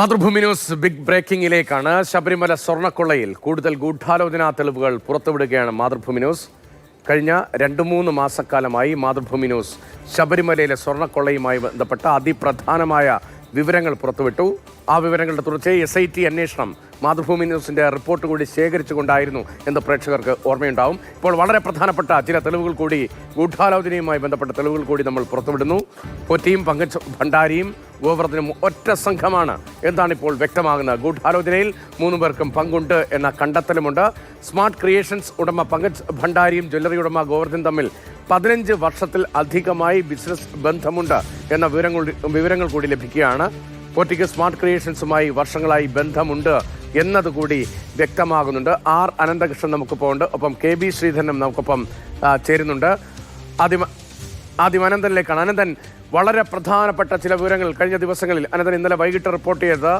Mathrubhumi news big ബ്രേക്കിംഗിലേക്കാണ്. ശബരിമല സ്വർണ്ണക്കൊള്ളയിൽ കൂടുതൽ ഗൂഢാലോചനാ തെളിവുകൾ പുറത്തുവിടുകയാണ് മാതൃഭൂമി ന്യൂസ്. കഴിഞ്ഞ 2-3 മാസക്കാലമായി മാതൃഭൂമി ന്യൂസ് ശബരിമലയിലെ സ്വർണ്ണക്കൊള്ളയുമായി ബന്ധപ്പെട്ട അതിപ്രധാനമായ വിവരങ്ങൾ പുറത്തുവിട്ടു. ആ വിവരങ്ങളുടെ തുടർച്ചയായി SIT അന്വേഷണം മാതൃഭൂമി ന്യൂസിന്റെ റിപ്പോർട്ട് കൂടി ശേഖരിച്ചുകൊണ്ടായിരുന്നു എന്ന് പ്രേക്ഷകർക്ക് ഓർമ്മയുണ്ടാവും. ഇപ്പോൾ വളരെ പ്രധാനപ്പെട്ട ചില തെളിവുകൾ കൂടി, ഗൂഢാലോചനയുമായി ബന്ധപ്പെട്ട തെളിവുകൾ കൂടി നമ്മൾ പുറത്തുവിടുന്നു. പോറ്റിയും പങ്കജ് ഭണ്ഡാരിയും ഗോവർദ്ധനും ഒറ്റ സംഘമാണ് എന്നാണ് ഇപ്പോൾ വ്യക്തമാകുന്നത്. ഗൂഢാലോചനയിൽ 3 പേർക്കും പങ്കുണ്ട് എന്ന കണ്ടെത്തലുമുണ്ട്. സ്മാർട്ട് ക്രിയേഷൻസ് ഉടമ പങ്കജ് ഭണ്ഡാരിയും ജ്വല്ലറി ഉടമ ഗോവർദ്ധൻ തമ്മിൽ 15 വർഷത്തിൽ അധികമായി ബിസിനസ് ബന്ധമുണ്ട് എന്ന വിവരങ്ങൾ കൂടി ലഭിക്കുകയാണ്. പോറ്റിക്ക് സ്മാർട്ട് ക്രിയേഷൻസുമായി വർഷങ്ങളായി ബന്ധമുണ്ട് എന്നതുകൂടി വ്യക്തമാകുന്നുണ്ട്. R അനന്തകൃഷ്ണൻ നമുക്കിപ്പോൾ ഉണ്ട്, ഒപ്പം KB ശ്രീധരനും നമുക്കൊപ്പം ചേരുന്നുണ്ട്. ആദ്യം അനന്തനിലേക്കാണ്. അനന്തൻ, വളരെ പ്രധാനപ്പെട്ട ചില വിവരങ്ങൾ കഴിഞ്ഞ ദിവസങ്ങളിൽ അനന്തൻ ഇന്നലെ വൈകിട്ട് റിപ്പോർട്ട് ചെയ്തത്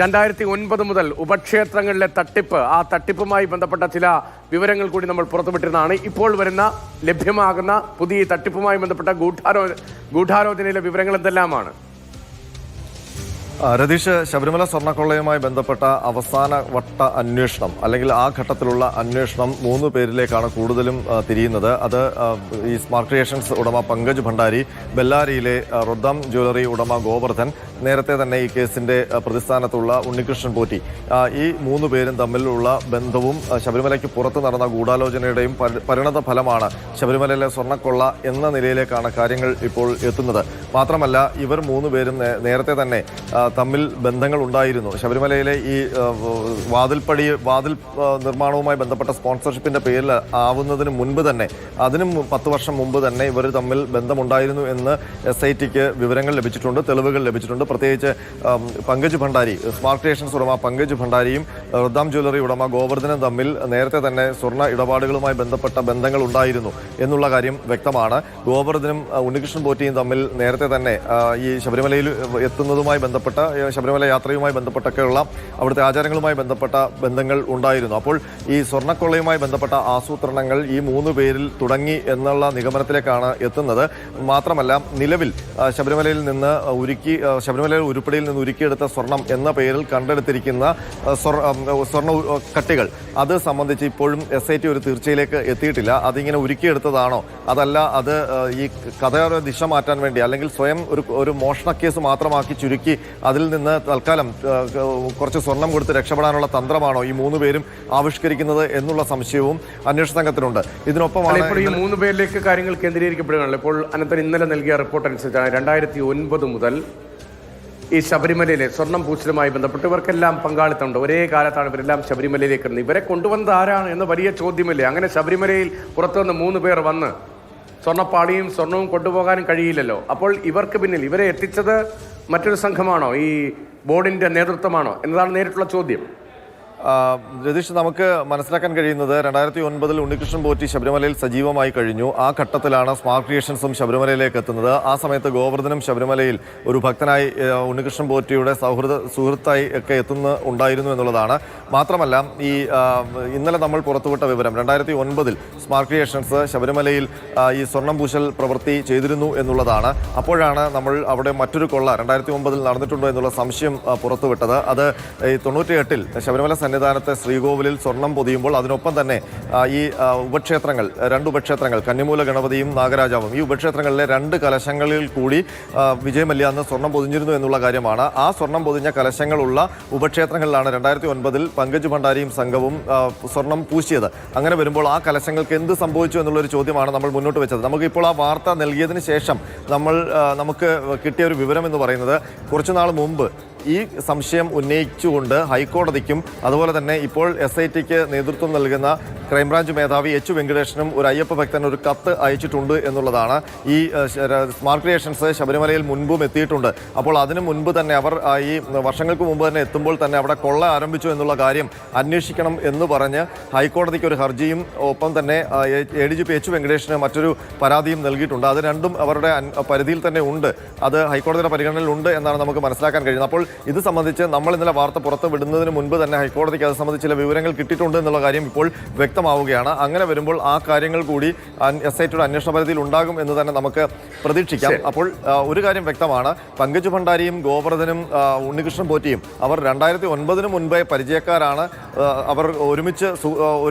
2009 മുതൽ ഉപക്ഷേത്രങ്ങളിലെ തട്ടിപ്പ്, ആ തട്ടിപ്പുമായി ബന്ധപ്പെട്ട ചില വിവരങ്ങൾ കൂടി നമ്മൾ പുറത്തുവിട്ടിരുന്നതാണ്. ഇപ്പോൾ ലഭ്യമാകുന്ന പുതിയ തട്ടിപ്പുമായി ബന്ധപ്പെട്ട ഗൂഢാലോചനയിലെ വിവരങ്ങൾ എന്തെല്ലാമാണ്? രതീഷ്, ശബരിമല സ്വർണ്ണക്കൊള്ളയുമായി ബന്ധപ്പെട്ട അവസാന വട്ട അന്വേഷണം അല്ലെങ്കിൽ ആ ഘട്ടത്തിലുള്ള അന്വേഷണം 3 പേരിലേക്കാണ് കൂടുതലും തിരിയുന്നത്. അത് ഈ സ്മാർട്ട് ക്രിയേഷൻസ് ഉടമ പങ്കജ് ഭണ്ഡാരി, ബെല്ലാരിയിലെ റൊദ്ദാം ജ്വല്ലറി ഉടമ ഗോവർദ്ധൻ, നേരത്തെ തന്നെ ഈ കേസിന്റെ പ്രതിസ്ഥാനത്തുള്ള ഉണ്ണികൃഷ്ണൻ പോറ്റി, ഈ 3 പേരും തമ്മിലുള്ള ബന്ധവും ശബരിമലയ്ക്ക് പുറത്ത് നടന്ന ഗൂഢാലോചനയുടെയും പരിണത ഫലമാണ് ശബരിമലയിലെ സ്വർണ്ണക്കൊള്ള എന്ന നിലയിലേക്കാണ് കാര്യങ്ങൾ ഇപ്പോൾ എത്തുന്നത്. മാത്രമല്ല, ഇവർ 3 പേരും നേരത്തെ തന്നെ തമ്മിൽ ബന്ധങ്ങൾ ഉണ്ടായിരുന്നു. ശബരിമലയിലെ ഈ വാതിൽ നിർമ്മാണവുമായി ബന്ധപ്പെട്ട സ്പോൺസർഷിപ്പിന്റെ പേരിൽ ആവുന്നതിന് മുൻപ് തന്നെ, അതിനും 10 വർഷം മുമ്പ് തന്നെ ഇവർ തമ്മിൽ ബന്ധമുണ്ടായിരുന്നു എന്ന് SITക്ക് വിവരങ്ങൾ ലഭിച്ചിട്ടുണ്ട്, തെളിവുകൾ ലഭിച്ചിട്ടുണ്ട്. പ്രത്യേകിച്ച് പങ്കജ് ഭണ്ഡാരി, സ്മാർട്ട് ക്രിയേഷൻസ് ഉടമ പങ്കജ് ഭണ്ഡാരിയും റൊദ്ദാം ജ്വല്ലറി ഉടമ ഗോവർദ്ധനും തമ്മിൽ നേരത്തെ തന്നെ സ്വർണ്ണ ഇടപാടുകളുമായി ബന്ധപ്പെട്ട ബന്ധങ്ങൾ ഉണ്ടായിരുന്നു എന്നുള്ള കാര്യം വ്യക്തമാണ്. ഗോവർദ്ധനും ഉണ്ണികൃഷ്ണൻ പോറ്റിയും തമ്മിൽ നേരത്തെ തന്നെ ഈ ശബരിമലയിൽ എത്തുന്നതുമായി ബന്ധപ്പെട്ട ശബരിമല യാത്രയുമായി ബന്ധപ്പെട്ടൊക്കെയുള്ള അവിടുത്തെ ആചാരങ്ങളുമായി ബന്ധപ്പെട്ട ബന്ധങ്ങൾ ഉണ്ടായിരുന്നു. അപ്പോൾ ഈ സ്വർണ്ണക്കൊള്ളയുമായി ബന്ധപ്പെട്ട ആസൂത്രണങ്ങൾ ഈ 3 പേരിൽ തുടങ്ങി എന്നുള്ള നിഗമനത്തിലേക്കാണ് എത്തുന്നത്. മാത്രമല്ല, നിലവിൽ ശബരിമലയിൽ ഉരുപ്പടിയിൽ നിന്ന് ഉരുക്കിയെടുത്ത സ്വർണം എന്ന പേരിൽ കണ്ടെടുത്തിരിക്കുന്ന സ്വർണ്ണ കട്ടികൾ, അത് സംബന്ധിച്ച് ഇപ്പോഴും SIT ഒരു തീർച്ചയിലേക്ക് എത്തിയിട്ടില്ല. അതിങ്ങനെ ഉരുക്കിയെടുത്തതാണോ, അതല്ല അത് ഈ കഥയുടെ ദിശ മാറ്റാൻ വേണ്ടി അല്ലെങ്കിൽ സ്വയം ഒരു മോഷണ കേസ് മാത്രമാക്കി ചുരുക്കി അതിൽ നിന്ന് തൽക്കാലം കുറച്ച് സ്വർണം കൊടുത്ത് രക്ഷപ്പെടാനുള്ള തന്ത്രമാണോ ഈ 3 പേരും ആവിഷ്കരിക്കുന്നത് എന്നുള്ള സംശയവും അന്വേഷണ സംഘത്തിനുണ്ട്. ഇതിനൊപ്പമാണ് ഇപ്പോൾ ഈ 3 പേരിലേക്ക് കാര്യങ്ങൾ കേന്ദ്രീകരിക്കപ്പെടുകയാണല്ലോ. ഇപ്പോൾ അനന്തൻ ഇന്നലെ നൽകിയ റിപ്പോർട്ട് അനുസരിച്ചാണ് 2009 മുതൽ ഈ ശബരിമലയിലെ സ്വർണം പൂശലുമായി ബന്ധപ്പെട്ട് ഇവർക്കെല്ലാം പങ്കാളിത്തമുണ്ട്. ഒരേ കാലത്താണ് ഇവരെല്ലാം ശബരിമലയിലേക്ക് വരുന്നത്. ഇവരെ കൊണ്ടുവന്നത് ആരാണ് എന്ന വലിയ ചോദ്യമല്ലേ? അങ്ങനെ ശബരിമലയിൽ പുറത്തുനിന്ന് 3 പേർ വന്ന് സ്വർണ്ണപ്പാളിയും സ്വർണവും കൊണ്ടുപോകാനും കഴിയില്ലല്ലോ. അപ്പോൾ ഇവർക്ക് പിന്നിൽ ഇവരെ എത്തിച്ചത് മറ്റൊരു സംഘമാണോ, ഈ ബോർഡിന്റെ നേതൃത്വമാണോ എന്നതാണ് നേരിട്ടുള്ള ചോദ്യം. രതീഷ്, നമുക്ക് മനസ്സിലാക്കാൻ കഴിയുന്നത് 2009 ഉണ്ണികൃഷ്ണൻ പോറ്റി ശബരിമലയിൽ സജീവമായി കഴിഞ്ഞു. ആ ഘട്ടത്തിലാണ് സ്മാർട്ട് ക്രിയേഷൻസും ശബരിമലയിലേക്ക് എത്തുന്നത്. ആ സമയത്ത് ഗോവർദ്ധനും ശബരിമലയിൽ ഒരു ഭക്തനായി ഉണ്ണികൃഷ്ണൻ പോറ്റിയുടെ സുഹൃത്തായി ഒക്കെ ഉണ്ടായിരുന്നു എന്നുള്ളതാണ്. മാത്രമല്ല, ഈ ഇന്നലെ നമ്മൾ പുറത്തുവിട്ട വിവരം 2009 സ്മാർട്ട് ക്രിയേഷൻസ് ശബരിമലയിൽ ഈ സ്വർണം പൂശൽ പ്രവൃത്തി ചെയ്തിരുന്നു എന്നുള്ളതാണ്. അപ്പോഴാണ് നമ്മൾ അവിടെ മറ്റൊരു കൊള്ള 2009 നടന്നിട്ടുണ്ടോ എന്നുള്ള സംശയം പുറത്തുവിട്ടത്. അത് 98 ശബരിമല സന്നിധാനത്തെ ശ്രീകോവിലിൽ സ്വർണം പൊതിയുമ്പോൾ അതിനൊപ്പം തന്നെ ഈ ഉപക്ഷേത്രങ്ങൾ, 2 ഉപക്ഷേത്രങ്ങൾ, കന്നിമൂല ഗണപതിയും നാഗരാജാവും, ഈ ഉപക്ഷേത്രങ്ങളിലെ 2 കലശങ്ങളിൽ കൂടി വിജയമല്യ അന്ന് സ്വർണം പൊതിഞ്ഞിരുന്നു എന്നുള്ള കാര്യമാണ്. ആ സ്വർണം പൊതിഞ്ഞ കലശങ്ങളുള്ള ഉപക്ഷേത്രങ്ങളിലാണ് 2009 പങ്കജ് ഭണ്ഡാരിയും സംഘവും സ്വർണം പൂശിയത്. അങ്ങനെ വരുമ്പോൾ ആ കലശങ്ങൾക്ക് എന്ത് സംഭവിച്ചു എന്നുള്ളൊരു ചോദ്യമാണ് നമ്മൾ മുന്നോട്ട് വെച്ചത്. നമുക്കിപ്പോൾ ആ വാർത്ത നൽകിയതിന് ശേഷം നമുക്ക് കിട്ടിയ ഒരു വിവരം എന്ന് പറയുന്നത്, കുറച്ചുനാൾ മുമ്പ് ഈ സംശയം ഉന്നയിച്ചുകൊണ്ട് ഹൈക്കോടതിക്കും അതുപോലെ തന്നെ ഇപ്പോൾ SITക്ക് നേതൃത്വം നൽകുന്ന ക്രൈംബ്രാഞ്ച് മേധാവി H വെങ്കടേഷനും ഒരു അയ്യപ്പ ഭക്തൻ ഒരു കത്ത് അയച്ചിട്ടുണ്ട് എന്നുള്ളതാണ്. ഈ സ്മാർട്ട് ക്രിയേഷൻസ് ശബരിമലയിൽ മുൻപും എത്തിയിട്ടുണ്ട്. അപ്പോൾ അതിനു മുൻപ് തന്നെ അവർ ഈ വർഷങ്ങൾക്ക് മുമ്പ് തന്നെ എത്തുമ്പോൾ തന്നെ അവിടെ കൊള്ള ആരംഭിച്ചു എന്നുള്ള കാര്യം അന്വേഷിക്കണം എന്ന് പറഞ്ഞ് ഹൈക്കോടതിക്ക് ഒരു ഹർജിയും ഒപ്പം തന്നെ ADGP H വെങ്കടേഷിന് മറ്റൊരു പരാതിയും നൽകിയിട്ടുണ്ട്. അത് രണ്ടും അവരുടെ പരിധിയിൽ തന്നെ ഉണ്ട്, അത് ഹൈക്കോടതിയുടെ പരിഗണനയിൽ ഉണ്ട് എന്നാണ് നമുക്ക് മനസ്സിലാക്കാൻ കഴിയുന്നത്. അപ്പോൾ ഇത് സംബന്ധിച്ച് നമ്മൾ ഇന്നലെ വാർത്ത പുറത്ത് വിടുന്നതിന് മുൻപ് തന്നെ ഹൈക്കോടതിക്ക് അത് സംബന്ധിച്ച് ചില വിവരങ്ങൾ കിട്ടിയിട്ടുണ്ട് എന്നുള്ള കാര്യം ഇപ്പോൾ വ്യക്തമാവുകയാണ്. അങ്ങനെ വരുമ്പോൾ ആ കാര്യങ്ങൾ കൂടി SITയുടെ അന്വേഷണ പരിധിയിൽ ഉണ്ടാകും എന്ന് തന്നെ നമുക്ക് പ്രതീക്ഷിക്കാം. അപ്പോൾ ഒരു കാര്യം വ്യക്തമാണ്, പങ്കജ് ഭണ്ഡാരിയും ഗോവർദ്ധനും ഉണ്ണികൃഷ്ണൻ പോറ്റിയും അവർ 2009 മുൻപേ പരിചയക്കാരാണ്. അവർ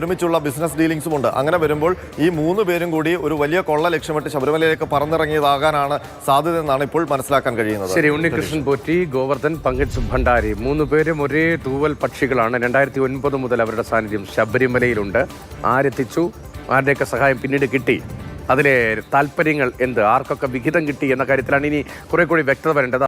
ഒരുമിച്ചുള്ള ബിസിനസ് ഡീലിംഗ്സും ഉണ്ട്. അങ്ങനെ വരുമ്പോൾ ഈ 3 പേരും കൂടി ഒരു വലിയ കൊള്ള ലക്ഷ്യമിട്ട് ശബരിമലയിലേക്ക് പറന്നിറങ്ങിയതാകാനാണ് സാധ്യത എന്നാണ് ഇപ്പോൾ മനസ്സിലാക്കാൻ കഴിയുന്നത്. ശരി, ഉണ്ണികൃഷ്ണൻ പോറ്റി, ഗോവർദ്ധൻ, പങ്കജ് ഭണ്ഡാരി 3 പേരും ഒരേ തൂവൽ പക്ഷികളാണ്. 2009 മുതൽ അവരുടെ സാന്നിധ്യം ശബരിമലയിലുണ്ട്. ആരെത്തിച്ചു, ആരുടെയൊക്കെ സഹായം പിന്നീട് കിട്ടി, അതിലെ താല്പര്യങ്ങൾ എന്ത്, ആർക്കൊക്കെ വിഹിതം കിട്ടി എന്ന കാര്യത്തിലാണ് ഇനി കുറെ കൂടി വ്യക്തത വരേണ്ടത്.